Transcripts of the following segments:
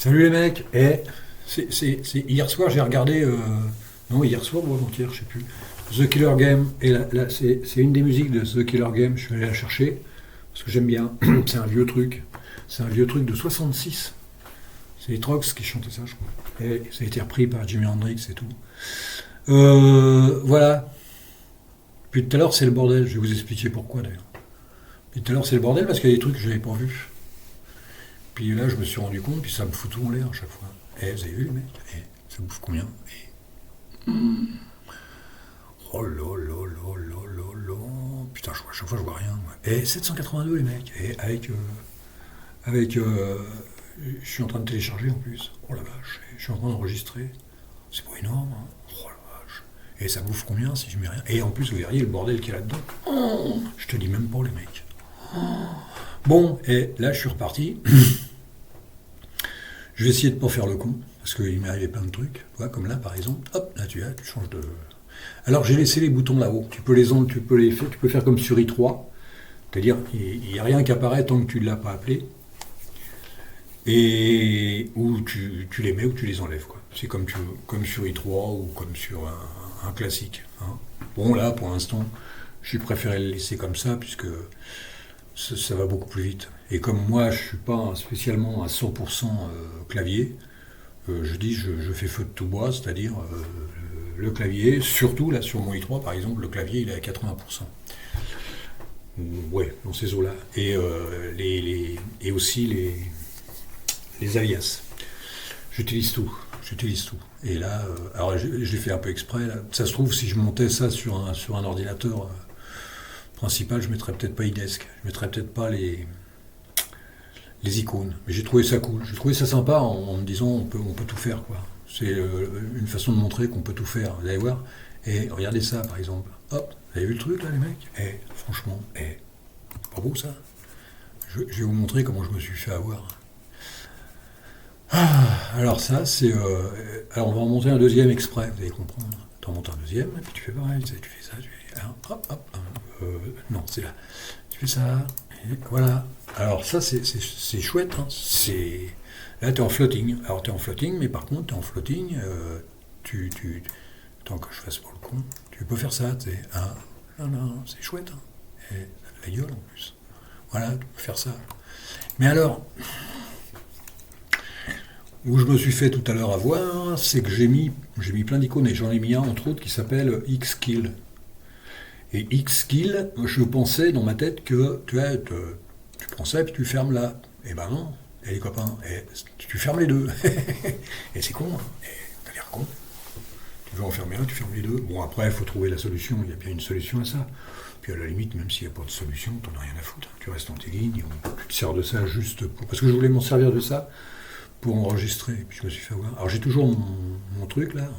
Salut les mecs. Hier soir j'ai regardé, non hier soir ou avant-hier, je sais plus, The Killer Game. Et là, c'est une des musiques de The Killer Game. Je suis allé la chercher parce que j'aime bien. C'est un vieux truc. C'est un vieux truc de 66. C'est les Trox qui chantaient ça, je crois. Et ça a été repris par Jimi Hendrix et tout. Voilà. Puis tout à l'heure c'est le bordel. Je vais vous expliquer pourquoi d'ailleurs. Puis tout à l'heure c'est le bordel parce qu'il y a des trucs que je n'avais pas vus. Puis là, je me suis rendu compte, puis ça me fout tout en l'air à chaque fois. Vous avez vu, les mecs ça bouffe combien Oh là là là là là là. Putain, à chaque fois, je vois rien. Moi. 782, les mecs. Je suis en train de télécharger en plus. Oh la vache. Je suis en train d'enregistrer. C'est pas énorme. Hein. Oh la vache. Et ça bouffe combien si je mets rien. Et en plus, vous verriez le bordel qu'il y a là-dedans. Je te dis même pas, les mecs. Bon, et là, je suis reparti. Je vais essayer de ne pas faire le con, parce qu'il m'est arrivé plein de trucs. Tu vois, comme là, par exemple. Hop, là, tu changes de... Alors, j'ai laissé les boutons là-haut. Tu peux tu peux faire comme sur i3. C'est-à-dire, il n'y a rien qui apparaît tant que tu ne l'as pas appelé. Et ou tu les mets ou tu les enlèves, quoi. C'est comme sur i3 ou comme sur un classique. Hein. Bon, là, pour l'instant, j'ai préféré le laisser comme ça, puisque ça va beaucoup plus vite. Et comme moi, je ne suis pas spécialement à 100% clavier, je dis je fais feu de tout bois, c'est-à-dire le clavier, surtout là sur mon i3 par exemple, le clavier il est à 80%. Ouais, dans ces eaux-là. Et, et aussi les alias. J'utilise tout. Et là, alors j'ai fait un peu exprès. Là. Ça se trouve, si je montais ça sur un ordinateur principal, je ne mettrais peut-être pas iDesk. Je ne mettrais peut-être pas les icônes. Mais j'ai trouvé ça cool. J'ai trouvé ça sympa en me disant on peut tout faire, quoi. C'est une façon de montrer qu'on peut tout faire. Vous allez voir. Et regardez ça, par exemple. Hop, vous avez vu le truc, là, les mecs franchement, c'est pas beau, ça. Je vais vous montrer comment je me suis fait avoir. Alors ça, c'est... alors on va en monter un deuxième exprès, vous allez comprendre. Tu en montes un deuxième, et puis tu fais pareil, tu fais ça, hop, non, c'est là. Tu fais ça, et voilà. Alors ça, c'est chouette, hein. Là, tu es en floating. Alors tu es en floating, mais par contre, tu es en floating, Attends que je fasse pas le con. Tu peux faire ça, tu sais. Non, c'est chouette, hein. Et ça a de la gueule, en plus. Voilà, tu peux faire ça. Mais alors... Où je me suis fait tout à l'heure avoir, c'est que j'ai mis plein d'icônes, et j'en ai mis un, entre autres, qui s'appelle Xkill. Et Xkill, je pensais dans ma tête que tu prends ça et puis tu fermes là. Eh ben non, les copains, tu fermes les deux. Et c'est con, hein. T'as l'air con. Tu veux en fermer un, tu fermes les deux. Bon, après, il faut trouver la solution, il y a bien une solution à ça. Puis à la limite, même s'il n'y a pas de solution, t'en as rien à foutre. Tu restes dans tes lignes, tu te sers de ça juste pour... Parce que je voulais m'en servir de ça pour enregistrer, et puis je me suis fait avoir. Alors j'ai toujours mon truc là,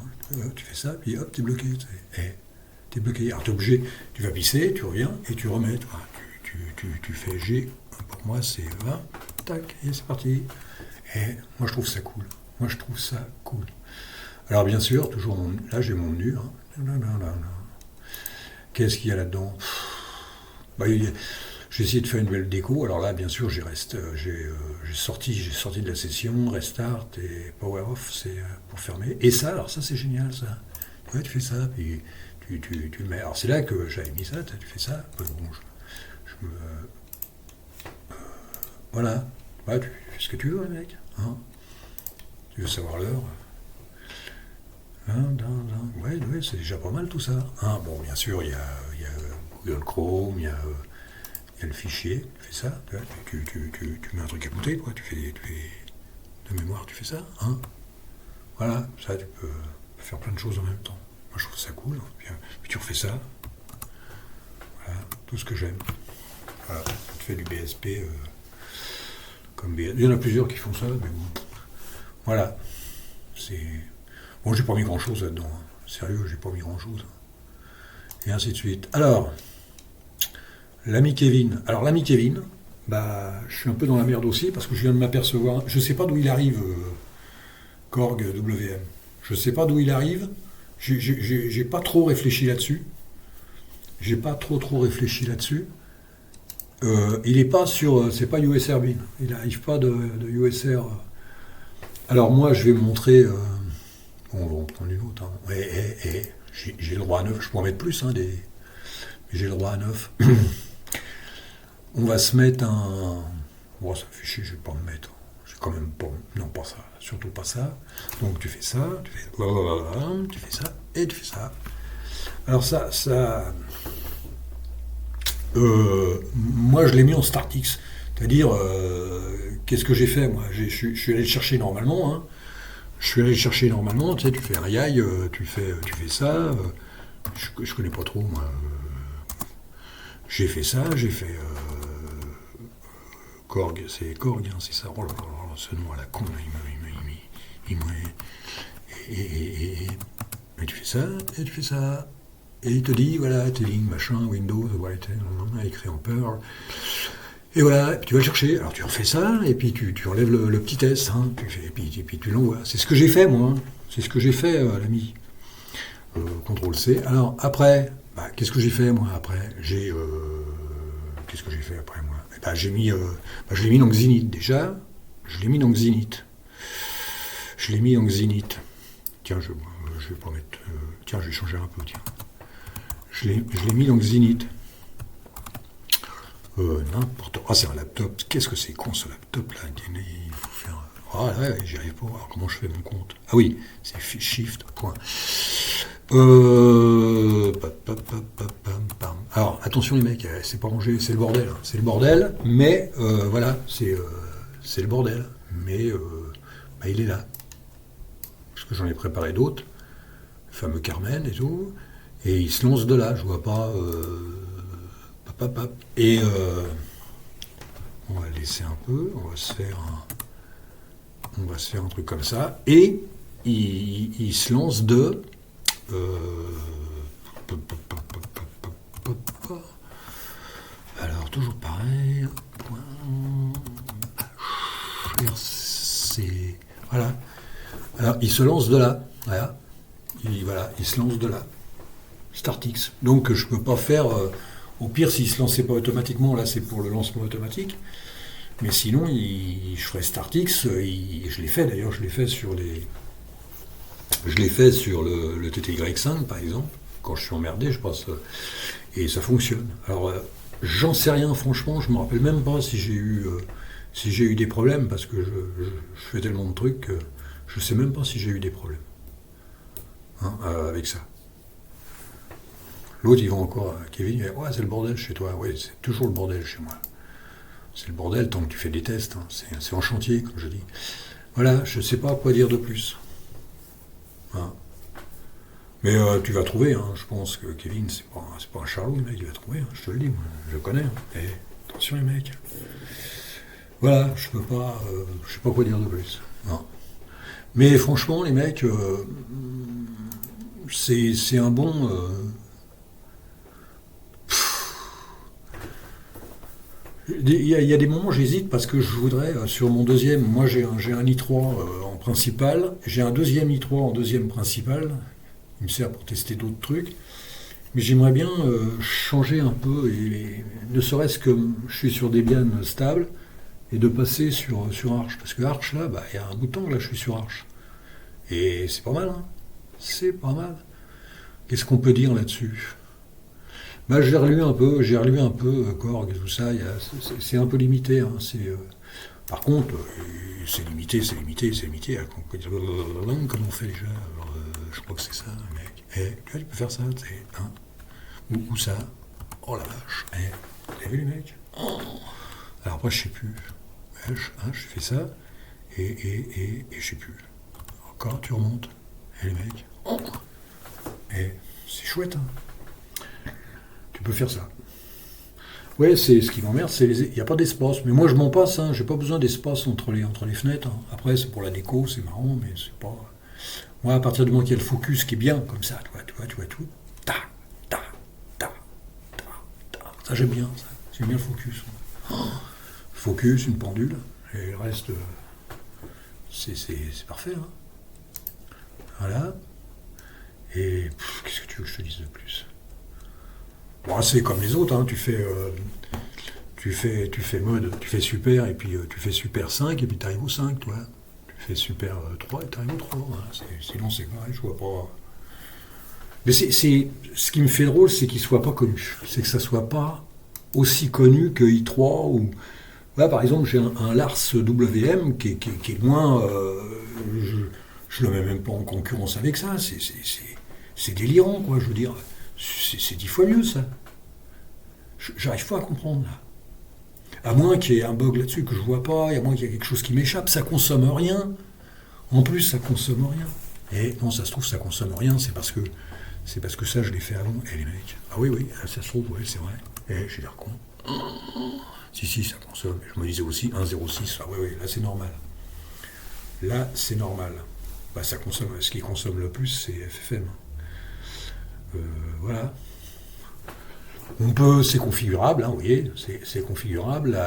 tu fais ça, puis hop, t'es bloqué. T'es bloqué. Alors t'es obligé, tu vas pisser, tu reviens, et tu remets. Tu fais G, pour moi c'est 20, tac, et c'est parti. Et moi je trouve ça cool. Alors bien sûr, toujours là j'ai mon menu. Hein. Qu'est-ce qu'il y a là-dedans? J'ai essayé de faire une belle déco. Alors là, bien sûr, j'ai sorti de la session, restart et power off, c'est pour fermer. Et ça, alors ça, c'est génial, ça. Ouais, tu fais ça, puis tu le mets. Alors c'est là que j'avais mis ça. Tu fais ça. Bon, voilà. Ouais, tu fais ce que tu veux, mec. Hein, tu veux savoir l'heure? Ouais, c'est déjà pas mal tout ça. Hein, bon, bien sûr, il y a Google Chrome, il y a le fichier, tu fais ça, tu mets un truc à côté, quoi, tu fais de mémoire, tu fais ça, hein. Voilà, ça, tu peux faire plein de choses en même temps. Moi, je trouve ça cool. Puis tu refais ça. Voilà, tout ce que j'aime. Voilà, tu fais du BSP comme BSP. Il y en a plusieurs qui font ça, mais bon. Voilà. Bon, j'ai pas mis grand-chose là-dedans. Hein. Sérieux, j'ai pas mis grand-chose. Et ainsi de suite. Alors... L'ami Kevin. Alors l'ami Kevin, je suis un peu dans la merde aussi parce que je viens de m'apercevoir. Je ne sais pas d'où il arrive, Korg WM. Je ne sais pas d'où il arrive. J'ai pas trop réfléchi là-dessus. Il n'est pas sur. C'est pas USR Bin. Il n'arrive pas de USR. Alors moi, je vais me montrer. Bon, on va en prendre une autre. Hein. J'ai le droit à 9. Je peux en mettre plus, hein, mais j'ai le droit à 9. On va se mettre un. Bon, ça fait chier, je vais pas me mettre. C'est quand même pas. Non, pas ça. Surtout pas ça. Donc tu fais ça, tu fais ça, et tu fais ça. Alors moi je l'ai mis en StartX. C'est-à-dire, qu'est-ce que j'ai fait moi Je suis allé le chercher normalement. Hein. Je suis allé le chercher normalement. Tu sais, tu fais un yai, tu fais ça. Je connais pas trop moi. J'ai fait ça, j'ai fait Korg, c'est ça. Oh là là là, ce nom à la con, il me, et tu fais ça, et tu fais ça. Et il te dit, voilà, tes lignes, machin, Windows, voilà, écrit en Perl. Et voilà, tu vas le chercher. Alors tu refais ça, et puis tu enlèves le petit S, hein, et puis tu l'envoies. C'est ce que j'ai fait, moi. Hein. C'est ce que j'ai fait, l'ami. CTRL-C. Alors après, bah, qu'est-ce que j'ai fait, moi, après qu'est-ce que j'ai fait après, moi je l'ai mis dans Xinit, déjà. Je l'ai mis dans Xinit. Je l'ai mis dans Xinit. Tiens, je vais pas mettre... tiens, je vais changer un peu, tiens. Je l'ai mis dans Xinit. N'importe... Ah, c'est un laptop. Qu'est-ce que c'est con, ce laptop-là. Il faut faire... Ah, là, j'y arrive pas. Alors, comment je fais mon compte? Ah oui, c'est Shift, point. Alors, attention les mecs, c'est pas rangé, c'est le bordel. Hein. C'est le bordel, mais voilà, c'est le bordel. Mais bah, il est là. Parce que j'en ai préparé d'autres, le fameux Carmen et tout, et il se lance de là, je vois pas... Et on va laisser un peu, on va se faire un truc comme ça, et il se lance de... alors, toujours pareil, RC, voilà. Alors, il se lance de là, voilà. Il se lance de là. StartX. Donc, je peux pas faire... au pire, s'il se lançait pas automatiquement, là, c'est pour le lancement automatique. Mais sinon, je ferais StartX. Je l'ai fait, d'ailleurs, je l'ai fait sur le TTY5, par exemple. Quand je suis emmerdé, je passe... et ça fonctionne. Alors, j'en sais rien, franchement, je me rappelle même pas si j'ai eu des problèmes, parce que je fais tellement de trucs que je sais même pas si j'ai eu des problèmes. Hein, avec ça. L'autre, il va encore, Kevin, il va dire, ouais, c'est le bordel chez toi. Oui, c'est toujours le bordel chez moi. C'est le bordel tant que tu fais des tests. Hein. C'est en chantier, comme je dis. Voilà, je ne sais pas quoi dire de plus. Hein. Mais tu vas trouver, hein. Je pense que Kevin, c'est pas un charlot, le mec, il va trouver, hein. Je te le dis, moi, je le connais. Hein. Et attention les mecs. Voilà, je sais pas quoi dire de plus. Non. Mais franchement, les mecs, c'est un bon... Il y a des moments où j'hésite parce que je voudrais, sur mon deuxième, moi j'ai un i3 en principal, j'ai un deuxième i3 en deuxième principal, il me sert pour tester d'autres trucs, mais j'aimerais bien changer un peu, et ne serait-ce que je suis sur Debian stable, et de passer sur Arch, parce que Arch là, bah, il y a un bout de temps que là je suis sur Arch, et c'est pas mal, hein, c'est pas mal. Qu'est-ce qu'on peut dire là-dessus? Bah, j'ai relu un peu, Korg et tout ça, c'est un peu limité. Hein, par contre, c'est limité. Hein, comme on fait déjà, alors, je crois que c'est ça, mec. Tu vois, tu peux faire ça, tu sais, hein, ou ça. Oh la vache, t'as vu les mecs? Alors après, je sais plus. Je fais ça, et je sais plus. Encore, tu remontes, et les mecs. C'est chouette, hein. Tu peux faire ça. Ouais, c'est ce qui m'emmerde, il n'y a pas d'espace. Mais moi je m'en passe, hein, j'ai pas besoin d'espace entre les fenêtres. Hein. Après c'est pour la déco, c'est marrant, mais c'est pas. Moi à partir du moment qu'il y a le focus qui est bien, comme ça, tu vois tout. Ta, ta, ta, ta, ta. Ça j'aime bien, ça. J'aime bien le focus. Focus, une pendule, et le reste, c'est parfait. Hein. Voilà. Et qu'est-ce que tu veux que je te dise de plus? Bon, c'est comme les autres, hein. Tu fais mode, tu fais super, et puis tu fais super 5, et puis tu arrives au 5, toi. Tu fait Super 3 et Tario 3. Hein. Sinon, c'est pareil, je vois pas. Mais ce qui me fait drôle, c'est qu'il soit pas connu. C'est que ça soit pas aussi connu que i3 ou. Là, par exemple, j'ai un Lars WM qui est moins. Je le mets même pas en concurrence avec ça. C'est délirant, quoi. Je veux dire, c'est 10 fois mieux, ça. J'arrive pas à comprendre, là. À moins qu'il y ait un bug là-dessus que je vois pas, à moins qu'il y ait quelque chose qui m'échappe, ça consomme rien. En plus, ça consomme rien. Et non, ça se trouve, ça consomme rien, c'est parce que ça, je l'ai fait avant. Et les mecs, ah oui, ça se trouve, ouais, c'est vrai. Et j'ai l'air con. Si, ça consomme. Je me disais aussi 1,06, ah oui, là c'est normal. Là, c'est normal. Bah, ça consomme, ce qui consomme le plus, c'est FFM. Voilà. C'est configurable, hein, vous voyez, c'est configurable.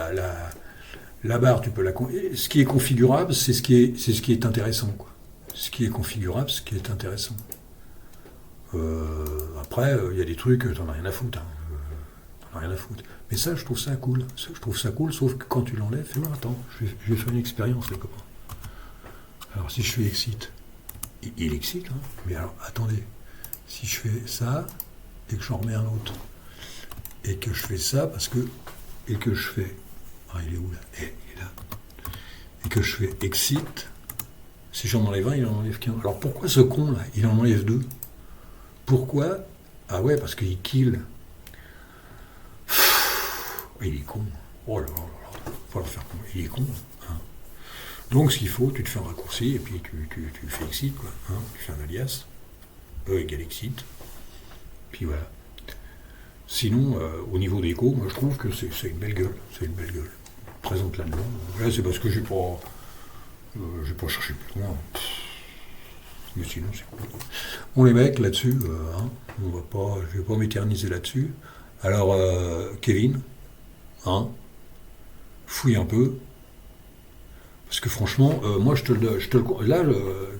La barre, tu peux la. Ce qui est configurable, c'est ce qui est intéressant, quoi. Ce qui est configurable, ce qui est intéressant. Après, il y a des trucs, t'en as rien à foutre. Hein. T'en as rien à foutre. Mais ça, je trouve ça cool. Je trouve ça cool, sauf que quand tu l'enlèves, fais voir, attends, je vais faire une expérience, les copains. Alors, si je fais excite, il excite, hein. Mais alors, attendez, si je fais ça, et que j'en remets un autre, et que je fais ça, et que je fais, ah, il est où là? Il est là. Et que je fais excite, si j'en enlève un, il en enlève qu'un. Alors, pourquoi ce con, là, il en enlève deux? Pourquoi? Ah ouais, parce qu'il kill. Il est con. Oh là là là. Faut le faire con. Il est con. Hein. Donc, ce qu'il faut, tu te fais un raccourci et puis tu fais exit, quoi. Hein. Tu fais un alias. E égale exit. Puis voilà. Sinon, au niveau d'écho, moi je trouve que c'est une belle gueule. C'est une belle gueule. Présente là-dedans. Là, c'est parce que j'ai pas cherché plus loin. Mais sinon, c'est cool. Bon, les mecs, là-dessus, hein, je vais pas m'éterniser là-dessus. Alors, Kevin, hein, fouille un peu. Parce que franchement, moi, là,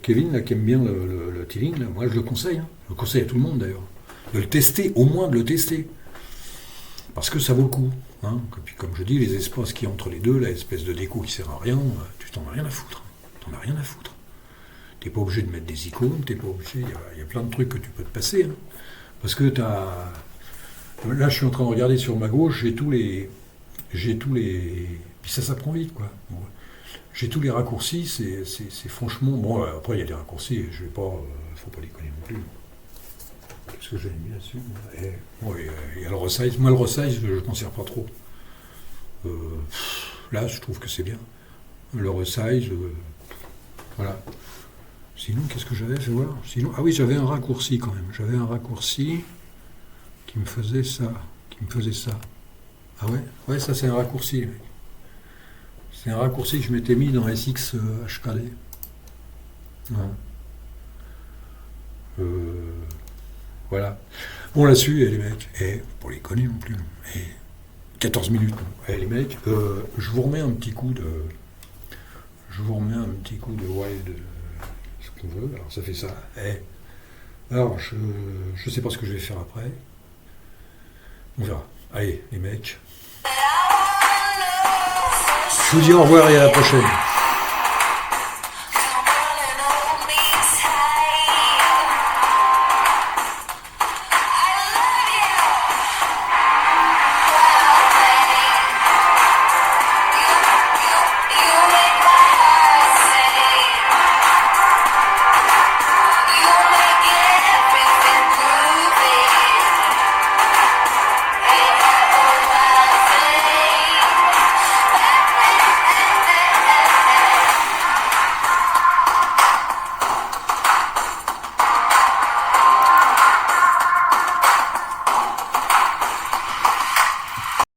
Kevin, là, qui aime bien le Teeling, là, moi, je le conseille. Hein. Je le conseille à tout le monde, d'ailleurs. De le tester, au moins de le tester. Parce que ça vaut le coup. Hein. Et puis, comme je dis, les espaces qui entre les deux, la espèce de déco qui sert à rien, tu t'en as rien à foutre. T'en as rien à foutre. T'es pas obligé de mettre des icônes, t'es pas obligé. Il y a plein de trucs que tu peux te passer. Hein. Parce que t'as. Là, je suis en train de regarder sur ma gauche, j'ai tous les. Puis ça prend vite, quoi. Bon. J'ai tous les raccourcis, c'est franchement. Bon, après, il y a des raccourcis, je vais pas. Faut pas déconner non plus. Qu'est-ce que j'avais mis là-dessus? Il y a le resize. Moi, le resize, je m'en sers pas trop. Là, je trouve que c'est bien. Le resize, voilà. Sinon, qu'est-ce que j'avais fait voir? Sinon, ah oui, j'avais un raccourci quand même. J'avais un raccourci qui me faisait ça. Ah ouais? Ouais, ça c'est un raccourci. C'est un raccourci que je m'étais mis dans SX HKD. Ouais. Voilà. Bon, là-dessus, les mecs, pour les connaître non plus, 14 minutes. Les mecs, je vous remets un petit coup de wild, ce qu'on veut. Alors, ça fait ça. Alors, je sais pas ce que je vais faire après. On verra. Allez, les mecs. Je vous dis au revoir et à la prochaine.